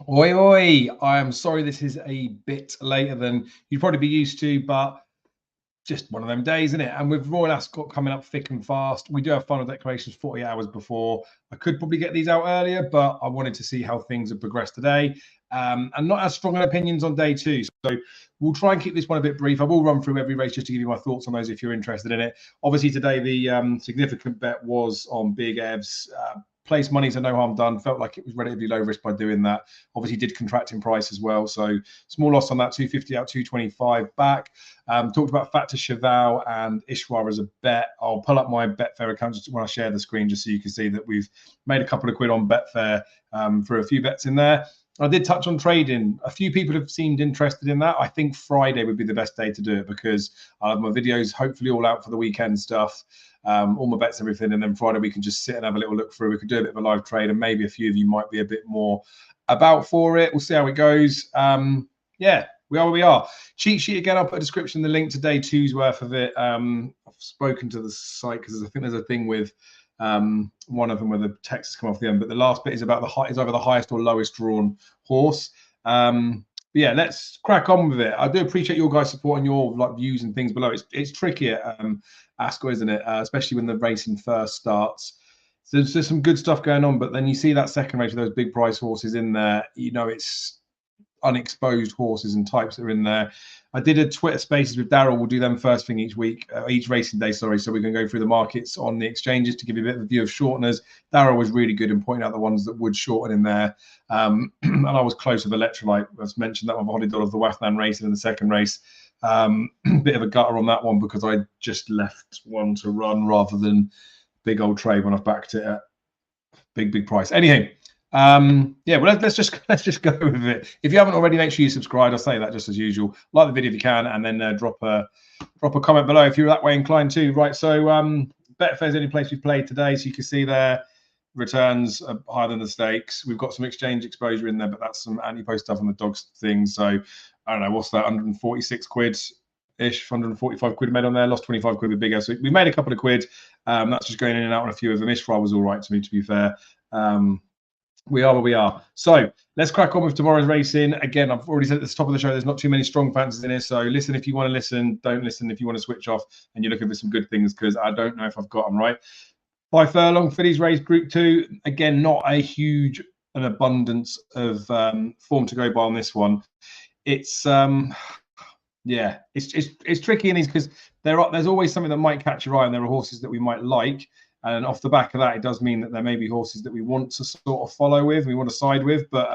Oi, oi. I'm sorry this is a bit later than you'd probably be used to, but just one of them days, isn't it? And with Royal Ascot coming up thick and fast, we do have final declarations 40 hours before. I could probably get these out earlier, but I wanted to see how things have progressed today. And not as strong an opinions on day two. So we'll try and keep this one a bit brief. I will run through every race just to give you my thoughts on those if you're interested in it. Obviously, today the significant bet was on Big Evs. Place money, so no harm done. Felt like it was relatively low risk by doing that. Obviously, did contract in price as well. So small loss on that, 250 out, 225 back. Talked about Factor Cheval and Ishwar as a bet. I'll pull up my Betfair account just when I share the screen just so you can see that we've made a couple of quid on Betfair for a few bets in there. I did touch on trading. A few people have seemed interested in that. I think Friday would be the best day to do it because I have my videos hopefully all out for the weekend stuff, all my bets, everything. And then Friday we can just sit and have a little look through. We could do a bit of a live trade and maybe a few of you might be a bit more about for it. We'll see how it goes. Yeah, we are where we are. Cheat sheet again. I'll put a description, the link to day two's worth of it. I've spoken to the site because I think there's a thing with one of them where the text has come off the end, but the last bit is about is either the highest or lowest drawn horse. Yeah, let's crack on with it. I do appreciate your guys' support and your views and things below. It's tricky at Ascot, isn't it? Especially when the racing first starts. So there's some good stuff going on, but then you see that second race with those big price horses in there. You know, it's unexposed horses and types that are in there. I did a Twitter Spaces with Daryl. We'll do them first thing each week, each racing day. Sorry, so we can go through the markets on the exchanges to give you a bit of a view of shorteners. Daryl was really good in pointing out the ones that would shorten in there, and I was close with Electrolyte. As mentioned, that one Holly Doll of the Wathman racing in the second race. Bit of a gutter on that one because I just left one to run rather than big old trade when I've backed it at big price. Anyhow. Yeah, well, let's just go with it. If you haven't already, make sure you subscribe. I'll say that just as usual. Like the video if you can, and then drop a comment below if you're that way inclined too. Right, so Betfair's the only place we've played today, so you can see there returns are higher than the stakes. We've got some exchange exposure in there, but that's some anti-post stuff on the dogs thing. So I don't know what's that, 146 quid ish, 145 quid made on there. Lost 25 quid with Big S. So we made a couple of quid. That's just going in and out on a few of them. Ishra was all right to me, to be fair. We are where we are. So let's crack on with tomorrow's racing. Again, I've already said at the top of the show, there's not too many strong fancies in here. So listen if you want to listen. Don't listen if you want to switch off and you're looking for some good things because I don't know if I've got them right. By furlong, fillies race Group 2. Again, not a huge an abundance of form to go by on this one. It's yeah, it's tricky in these because there's always something that might catch your eye, and there are horses that we might like. And off the back of that, it does mean that there may be horses that we want to sort of follow with, we want to side with. But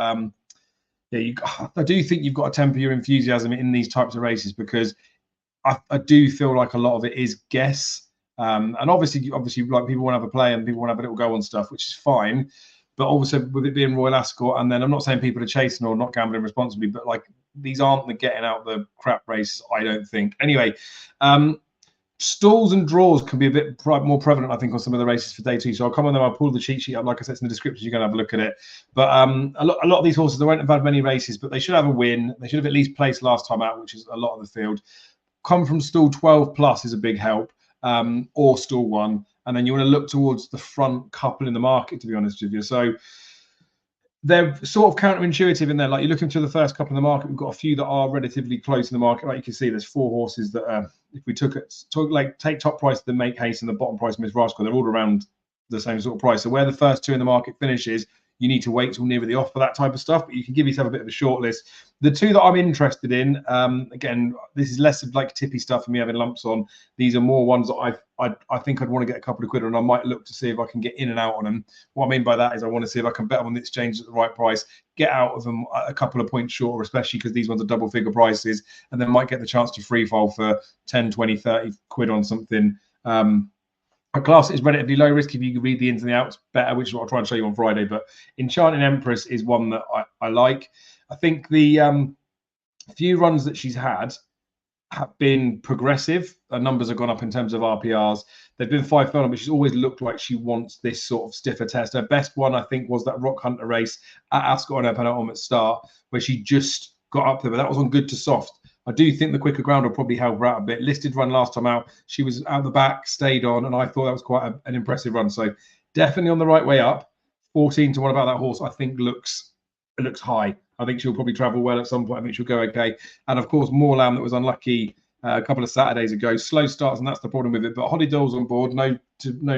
yeah, I do think you've got to temper your enthusiasm in these types of races because I do feel like a lot of it is guess. And obviously, like people want to have a play and people want to have a little go on stuff, which is fine. But also with it being Royal Ascot, and then I'm not saying people are chasing or not gambling responsibly, but like these aren't the getting out the crap races, I don't think. Anyway, stalls and draws can be a bit more prevalent, I think, on some of the races for day two. So I'll come on them. I'll pull the cheat sheet up. Like I said, it's in the description. You're going to have a look at it. But a lot of these horses, they won't have had many races, but they should have a win. They should have at least placed last time out, which is a lot of the field. Come from stall 12 plus is a big help, or stall 1. And then you want to look towards the front couple in the market, to be honest with you. So they're sort of counterintuitive in there. Like you're looking through the first couple in the market, we've got a few that are relatively close in the market. Like you can see, there's 4 horses that are, if we take top price, the Make Haste and the bottom price, Miss Rascal, they're all around the same sort of price. So where the first 2 in the market finishes, you need to wait till near the off for that type of stuff, but you can give yourself a bit of a short list. The 2 that I'm interested in, again, this is less of like tippy stuff for me having lumps on. These are more ones that I think I'd want to get a couple of quid on. I might look to see if I can get in and out on them. What I mean by that is I want to see if I can bet them on the exchange at the right price, get out of them a couple of points shorter, especially because these ones are double figure prices, and then might get the chance to free fall for 10, 20, 30 quid on something. A class is relatively low risk if you can read the ins and the outs better, which is what I'll try and show you on Friday. But Enchanting Empress is one that I like. I think the few runs that she's had have been progressive. Her numbers have gone up in terms of RPRs. They've been 5 furlong, but she's always looked like she wants this sort of stiffer test. Her best one, I think, was that Rock Hunter race at Ascot on her penultimate start, where she just got up there, but that was on good to soft. I do think the quicker ground will probably help her out a bit. Listed run last time out, she was out the back, stayed on, and I thought that was quite an impressive run. So definitely on the right way up. 14 to 1 about that horse, I think looks it looks high. I think she'll probably travel well at some point. I think she'll go okay. And of course, Moorlam that was unlucky a couple of Saturdays ago. Slow starts, and that's the problem with it. But Holly Dole's on board. No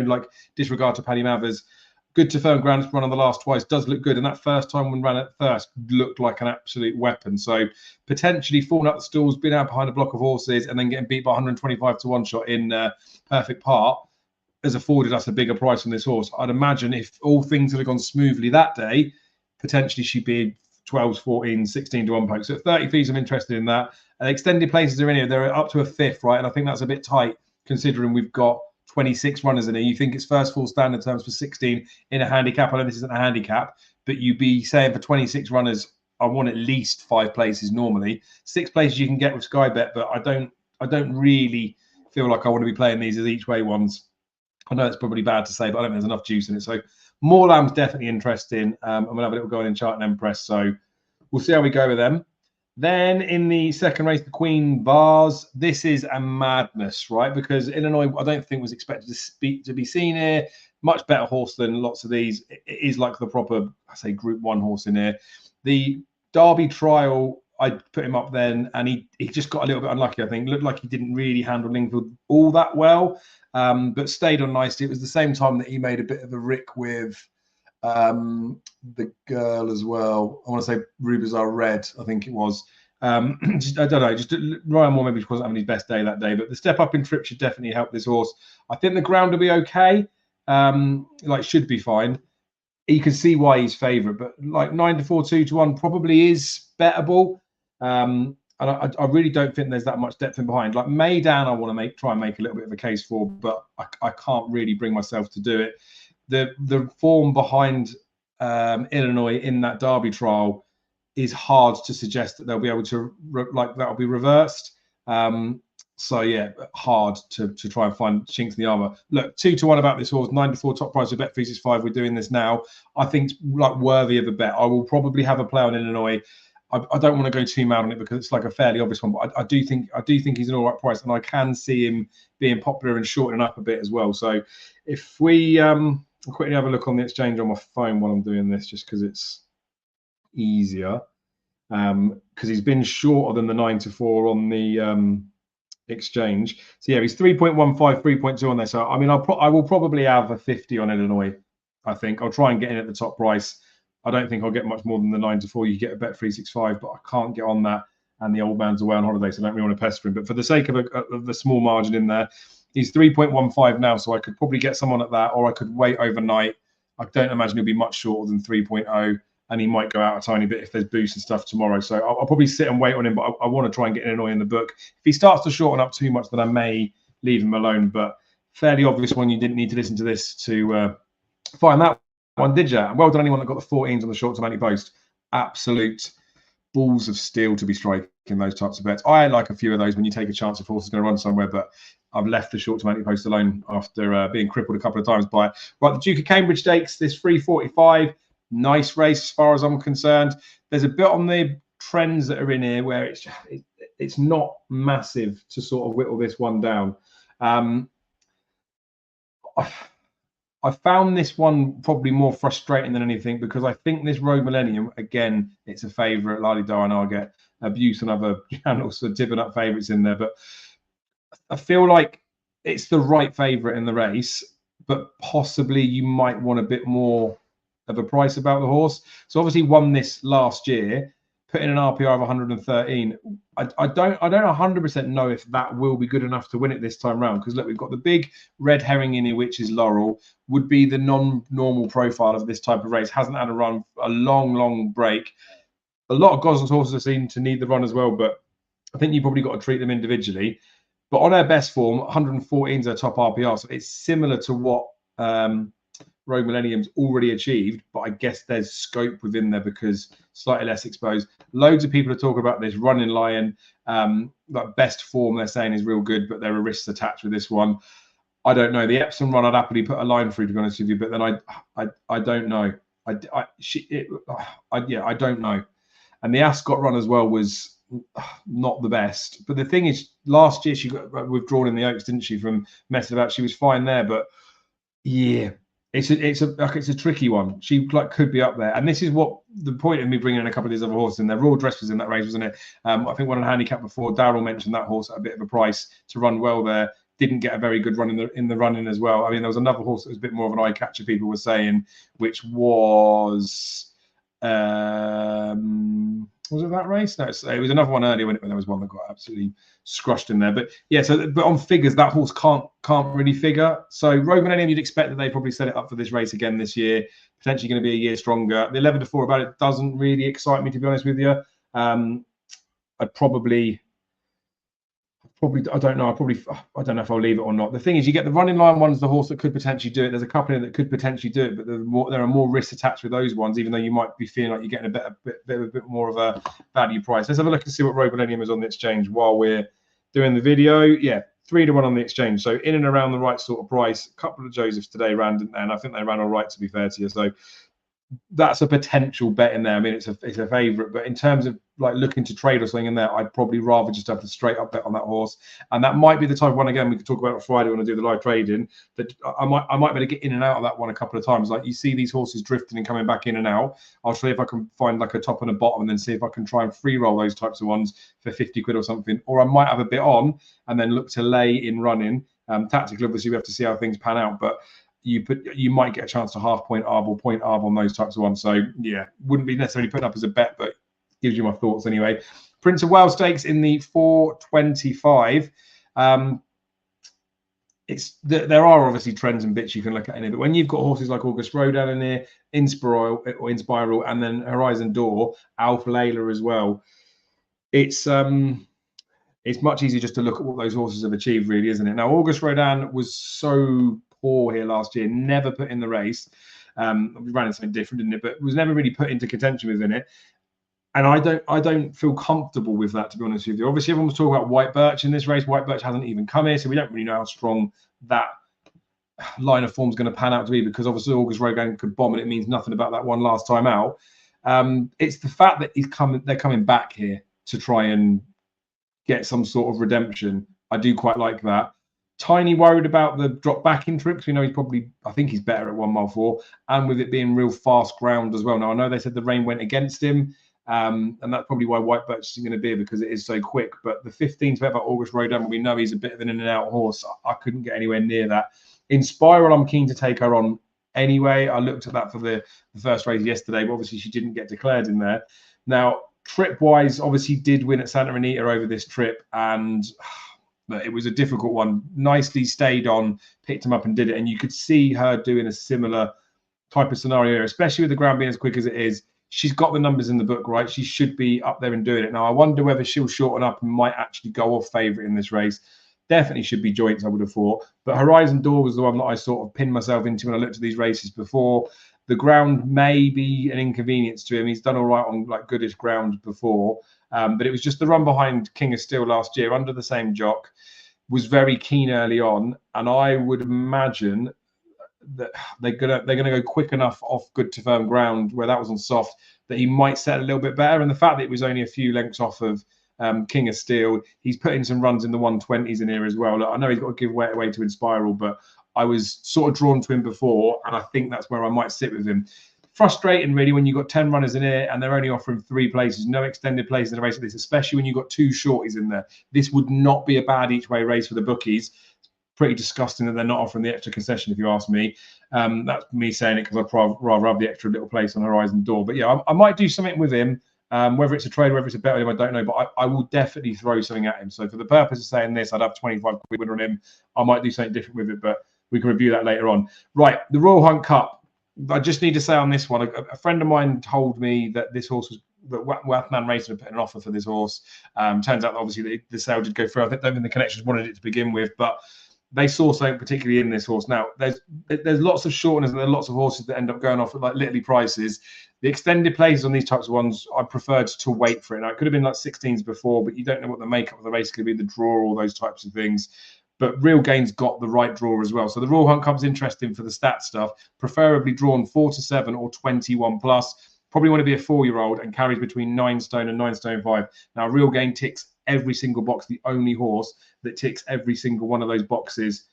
like disregard to Paddy Mathers. Good to firm ground. Run on the last twice. Does look good. And that first time when ran at first looked like an absolute weapon. So potentially falling up the stalls, been out behind a block of horses, and then getting beat by 125 to 1 shot in Perfect Part has afforded us a bigger price on this horse. I'd imagine if all things had gone smoothly that day, potentially she'd be 12s, 14s, 16 to 1 poke. So at 30 fees, I'm interested in that. Extended places are in here. They're up to a fifth, right? And I think that's a bit tight considering we've got 26 runners in here. You think it's first full standard terms for 16 in a handicap. I know this isn't a handicap, but you'd be saying for 26 runners, I want at least 5 places normally. 6 places you can get with Sky Bet, but I don't really feel like I want to be playing these as each way ones. I know it's probably bad to say, but I don't think there's enough juice in it. So Moorlam's definitely interesting. I'm going to have a little go in Chart and Empress. So we'll see how we go with them. Then in the second race, the Queen Bars. This is a madness, right? Because Illinois, I don't think was expected to be seen here. Much better horse than lots of these. It is like the proper, I say, Group 1 horse in here. The Derby Trial, I put him up then, and he just got a little bit unlucky, I think. Looked like he didn't really handle Lingfield all that well, but stayed on nicely. It was the same time that he made a bit of a rick with the girl as well. I want to say Rubazar Red, I think it was. I don't know, just Ryan Moore maybe wasn't having his best day that day, but the step up in trip should definitely help this horse. I think the ground will be okay, like should be fine. You can see why he's favourite, but like 9 to 4, 2 to 1 probably is bettable. And I really don't think there's that much depth in behind. Like Maydan, I want to try and make a little bit of a case for, but I can't really bring myself to do it. The form behind Illinois in that Derby trial is hard to suggest that they'll be able to that'll be reversed. So yeah, hard to try and find chinks in the armor. Look, 2 to 1 about this horse, 9 to 4 top price of Bet365. We're doing this now. I think it's like worthy of a bet. I will probably have a play on Illinois. I don't want to go too mad on it because it's like a fairly obvious one, but I do think he's an all right price, and I can see him being popular and shortening up a bit as well. So if we I'll quickly have a look on the exchange on my phone while I'm doing this, just because it's easier. Because he's been shorter than the 9 to 4 on the exchange. So yeah, he's 3.15, 3.2 on there. So I mean, I will probably have a 50 on Illinois. I think I'll try and get in at the top price. I don't think I'll get much more than the 9 to 4. You get a Bet365, but I can't get on that. And the old man's away on holiday, so I don't really want to pester him. But for the sake of the small margin in there, he's 3.15 now, so I could probably get someone at that, or I could wait overnight. I don't imagine he'll be much shorter than 3.0, and he might go out a tiny bit if there's boost and stuff tomorrow. So I'll probably sit and wait on him, but I want to try and get Illinois in the book. If he starts to shorten up too much, then I may leave him alone. But fairly obvious one. You didn't need to listen to this to find that one, did you? Well done, anyone that got the 14s on the short term anti-post. Absolute balls of steel to be striking those types of bets. I like a few of those when you take a chance if horse is going to run somewhere, but I've left the short term anti-post alone after being crippled a couple of times by it. Right, the Duke of Cambridge Stakes, this 345, nice race as far as I'm concerned. There's a bit on the trends that are in here where it's not massive to sort of whittle this one down. I found this one probably more frustrating than anything because I think this Road Millennium, again, it's a favourite. Lally-Do, I know I get abuse on other channels for tipping up favourites in there, but I feel like it's the right favourite in the race, but possibly you might want a bit more of a price about the horse. So obviously won this last year, put in an RPR of 113. I don't 100% know if that will be good enough to win it this time round. Because look, we've got the big red herring in here, which is Laurel, would be the non-normal profile of this type of race. Hasn't had a run, a long break. A lot of Goslin's horses seem to need the run as well, but I think you probably got to treat them individually. But on her best form, 114 is her top RPR. So it's similar to what Road Millennium's already achieved, but I guess there's scope within there because slightly less exposed. Loads of people are talking about this Running Lion, like best form they're saying is real good, but there are risks attached with this one. I don't know. The Epsom run I'd happily put a line through, to be honest with you, but then I don't know. I don't know. And the Ascot run as well was not the best. But the thing is, last year she got withdrawn in the Oaks, didn't she, from messing about? She was fine there, but yeah, It's a tricky one. She could be up there, and this is what the point of me bringing in a couple of these other horses in there. Royal Dress was in that race, wasn't it? I think one on handicap before. Darryl mentioned that horse at a bit of a price to run well there. Didn't get a very good run in the running as well. I mean, there was another horse that was a bit more of an eye catcher. People were saying, which was it that race? No, it was another one earlier when there was one that got absolutely scrushed in there. But yeah, but on figures, that horse can't really figure. So Rogue Millennium, you'd expect that they probably set it up for this race again this year. Potentially going to be a year stronger. The 11-4 about it doesn't really excite me, to be honest with you. I'd probably I don't know. I don't know if I'll leave it or not. The thing is, you get the running line one's the horse that could potentially do it. There's a couple in that could potentially do it, but there are more risks attached with those ones, even though you might be feeling like you're getting a bit more of a value price. Let's have a look and see what Rogue Millennium is on the exchange while we're doing the video. Yeah, 3-1 on the exchange. So in and around the right sort of price. A couple of Josephs today ran, didn't they? And I think they ran all right, to be fair to you. So that's a potential bet in there. I mean, it's a favourite, but in terms of like looking to trade or something in there, I'd probably rather just have the straight up bet on that horse. And that might be the type of one, again, we could talk about on Friday when I do the live trading, that I might be able to get in and out of that one a couple of times. Like you see these horses drifting and coming back in and out. I'll see if I can find like a top and a bottom and then see if I can try and free roll those types of ones for 50 quid or something. Or I might have a bit on and then look to lay in running. Tactically, obviously, we have to see how things pan out, but you might get a chance to half point arb or point arb on those types of ones. So yeah, wouldn't be necessarily putting up as a bet, but gives you my thoughts anyway. Prince of Wales Stakes in the 425. There are obviously trends and bits you can look at in it, but when you've got horses like August Rodin in here, Inspiral, and then Horizon Door, Alpha Layla as well, it's much easier just to look at what those horses have achieved, really, isn't it? Now, August Rodin was so poor here last year, never put in the race. We ran in something different, didn't it? But was never really put into contention within it. And I don't feel comfortable with that, to be honest with you. Obviously, everyone was talking about White Birch in this race. White Birch hasn't even come here, so we don't really know how strong that line of form is going to pan out to be, because obviously August Rodin could bomb, and it means nothing about that one last time out. It's the fact that they're coming back here to try and get some sort of redemption. I do quite like that. Tiny worried about the drop back in trip, because we know I think he's better at 1 mile 4, and with it being real fast ground as well. Now, I know they said the rain went against him, and that's probably why White Birch isn't going to be, because it is so quick. But the 15th bet about August Rodin, we know he's a bit of an in and out horse. I couldn't get anywhere near that. In Spiral, I'm keen to take her on anyway. I looked at that for the first race yesterday, but obviously she didn't get declared in there. Now, trip-wise, obviously did win at Santa Anita over this trip, and it was a difficult one. Nicely stayed on, picked him up and did it. And you could see her doing a similar type of scenario, especially with the ground being as quick as it is. She's got the numbers in the book, right? She should be up there and doing it. Now, I wonder whether she'll shorten up and might actually go off favourite in this race. Definitely should be joints, I would have thought. But Horizon Door was the one that I sort of pinned myself into when I looked at these races before. The ground may be an inconvenience to him. He's done all right on like goodish ground before. But it was just the run behind King of Steel last year under the same jock. Was very keen early on, and I would imagine that they're gonna go quick enough off good to firm ground where that was on soft that he might set a little bit better. And the fact that it was only a few lengths off of King of Steel, he's put in some runs in the 120s in here as well. Look, I know he's got to give away to Inspiral, but I was sort of drawn to him before, and I think that's where I might sit with him. Frustrating, really, when you've got 10 runners in here and they're only offering 3 places, no extended places in a race like this, especially when you've got 2 shorties in there. This would not be a bad each-way race for the bookies. It's pretty disgusting that they're not offering the extra concession, if you ask me. That's me saying it because I'd rather have the extra little place on Horizon Door. But yeah, I might do something with him. Whether it's a trade, whether it's a bet on him, I don't know. But I will definitely throw something at him. So for the purpose of saying this, I'd have 25 quid winner on him. I might do something different with it, but we can review that later on. Right, the Royal Hunt Cup. I just need to say on this one, a friend of mine told me that this horse was that Wathman Racing had put an offer for this horse. Turns out, obviously, the sale did go through. I don't think the connections wanted it to begin with, but they saw something particularly in this horse. Now, there's lots of shorteners and there are lots of horses that end up going off at like literally prices. The extended places on these types of ones, I preferred to wait for it. Now, it could have been like 16s before, but you don't know what the makeup of the race could be, the draw, all those types of things. But Real Gain's got the right draw as well. So the Royal Hunt Cup's interesting for the stat stuff, preferably drawn 4 to 7 or 21 plus. Probably want to be a 4-year-old and carries between 9 stone and 9 stone 5. Now, Real Gain ticks every single box, the only horse that ticks every single one of those boxes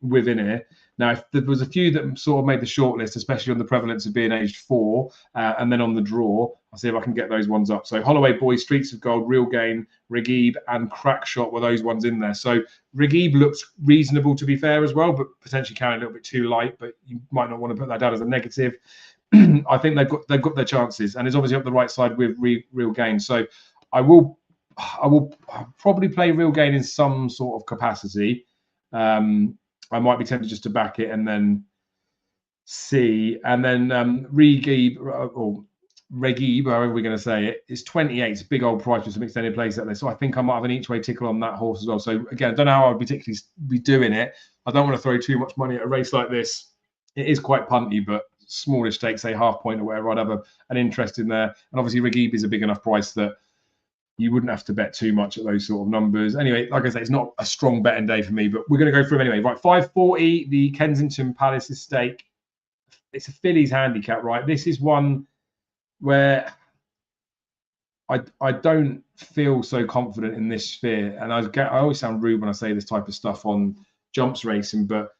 within here. Now, if there was a few that sort of made the shortlist, especially on the prevalence of being aged 4, and then on the draw, I'll see if I can get those ones up. So Holloway Boys, Streets of Gold, Real Gain, Regib, and Crackshot were those ones in there. So Regib looks reasonable, to be fair, as well, but potentially carrying a little bit too light. But you might not want to put that down as a negative. I think they've got their chances, and it's obviously up the right side with Real Gain. So I will probably play Real Gain in some sort of capacity. I might be tempted just to back it and then see. And then Regib, or Regib, however we're going to say it, is 28. It's a big old price with some extended plays out there. So I think I might have an each way tickle on that horse as well. So again, I don't know how I would particularly be doing it. I don't want to throw too much money at a race like this. It is quite punty, but smallish stakes, say half point or whatever, I'd have an interest in there. And obviously Regib is a big enough price that you wouldn't have to bet too much at those sort of numbers. Anyway, like I say, it's not a strong betting day for me, but we're going to go through them anyway. Right, 540, the Kensington Palace stake. It's a fillies handicap, right? This is one where I don't feel so confident in this sphere. And I always sound rude when I say this type of stuff on jumps racing, but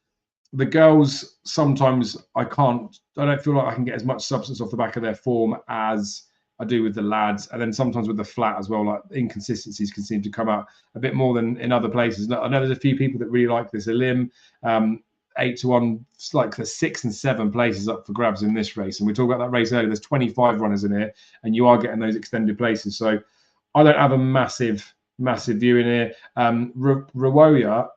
the girls, sometimes I don't feel like I can get as much substance off the back of their form as I do with the lads, and then sometimes with the flat as well. Like inconsistencies can seem to come out a bit more than in other places. I know there's a few people that really like this. Elim, 8-1, like the 6 and 7 places up for grabs in this race. And we talked about that race earlier. There's 25 runners in here, and you are getting those extended places. So I don't have a massive view in here. Rawoya,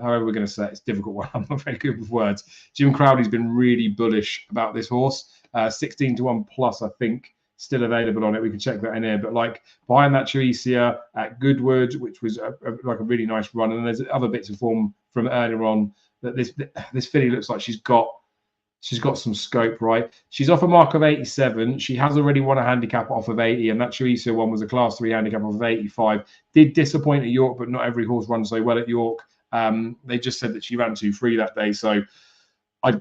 however we're going to say it, it's a difficult one. I'm not very good with words. Jim Crowley's been really bullish about this horse. 16-1 plus, I think, still available on it. We can check that in here. But like behind that, Chuisia at Goodwood, which was like a really nice run. And there's other bits of form from earlier on that this filly looks like she's got some scope, right? She's off a mark of 87. She has already won a handicap off of 80, and that Chuisia one was a Class 3 handicap off of 85. Did disappoint at York, but not every horse runs so well at York. They just said that she ran 2-3 that day, so I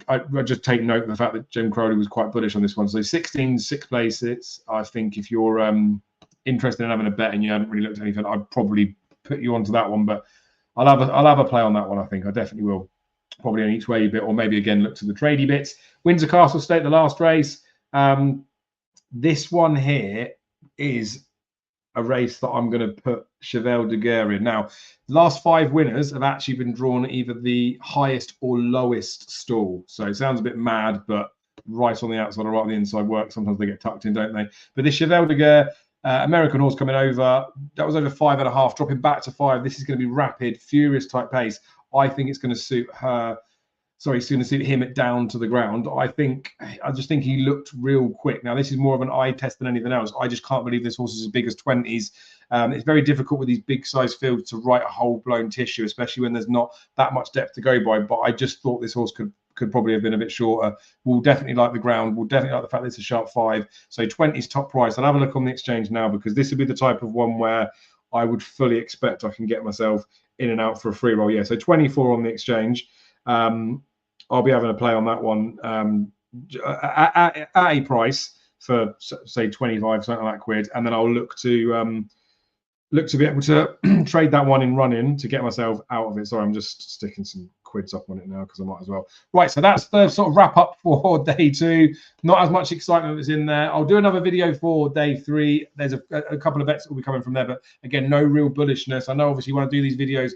just take note of the fact that Jim Crowley was quite bullish on this one. So 16, 6 places. I think if you're interested in having a bet and you haven't really looked at anything, I'd probably put you onto that one. But I'll have a play on that one. I think I definitely will. Probably an each way bit, or maybe again look to the tradie bits. Windsor Castle State, the last race. This one here is a race that I'm going to put Cheval de Guerre in. Now, the last 5 winners have actually been drawn at either the highest or lowest stall. So it sounds a bit mad, but right on the outside or right on the inside work. Sometimes they get tucked in, don't they? But this Cheval de Guerre, American horse coming over, that was over 5.5, dropping back to 5. This is going to be rapid, furious type pace. I think it's going to suit her. Sorry, it's going to suit him it down to the ground. I just think he looked real quick. Now, this is more of an eye test than anything else. I just can't believe this horse is as big as 20s. It's very difficult with these big size fields to write a whole blown tissue, especially when there's not that much depth to go by. But I just thought this horse could probably have been a bit shorter. We'll definitely like the ground. We'll definitely like the fact that it's a sharp 5. So 20's top price. I'll have a look on the exchange now, because this would be the type of one where I would fully expect I can get myself in and out for a free roll. Yeah, so 24 on the exchange. I'll be having a play on that one at a price for, say, 25, something like that quid, and then I'll look to be able to trade that one in running to get myself out of it. Sorry, I'm just sticking some quids up on it now because I might as well. Right, so that's the sort of wrap up for day 2. Not as much excitement was in there. I'll do another video for day 3. There's a couple of bets that will be coming from there, but again, no real bullishness. I know obviously when I do these videos,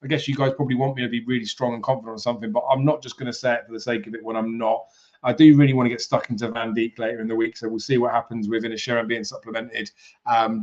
I guess you guys probably want me to be really strong and confident on something, but I'm not just going to say it for the sake of it when I'm not. I do really want to get stuck into Van Dijk later in the week, so we'll see what happens with Inisherin being supplemented,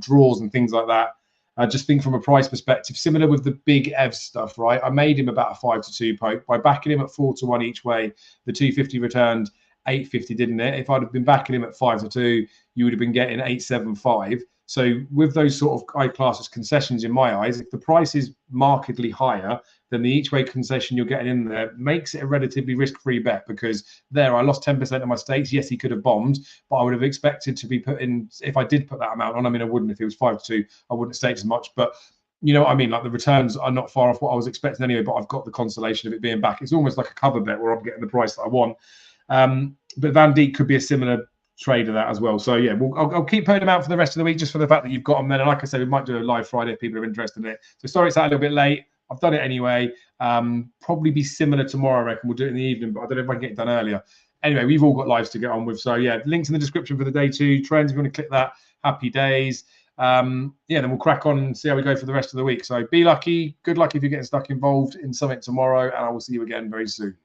draws and things like that. I just think from a price perspective, similar with the big Ev stuff, right? I made him about a 5-2 poke by backing him at 4-1 each way. The 250 returned 850, didn't it? If I'd have been backing him at 5-2, you would have been getting 875. So with those sort of high classes concessions in my eyes, if the price is markedly higher, then the each way concession you're getting in there makes it a relatively risk-free bet, because there I lost 10% of my stakes. Yes, he could have bombed, but I would have expected to be put in, if I did put that amount on. I mean, I wouldn't if it was 5-2, I wouldn't have staked as much, but you know what I mean? Like the returns are not far off what I was expecting anyway, but I've got the consolation of it being back. It's almost like a cover bet where I'm getting the price that I want. But Van Dijk could be a similar trade of that as well. So yeah, I'll keep putting them out for the rest of the week, just for the fact that you've got them then. And like I said, we might do a live Friday if people are interested in it. So sorry it's out a little bit late. I've done it anyway. Probably be similar tomorrow, I reckon. We'll do it in the evening, but I don't know if I can get it done earlier. Anyway, we've all got lives to get on with. So yeah, links in the description for the day 2 trends. If you want to click that, happy days. Yeah, then we'll crack on and see how we go for the rest of the week. So be lucky. Good luck if you're getting stuck involved in something tomorrow, and I will see you again very soon.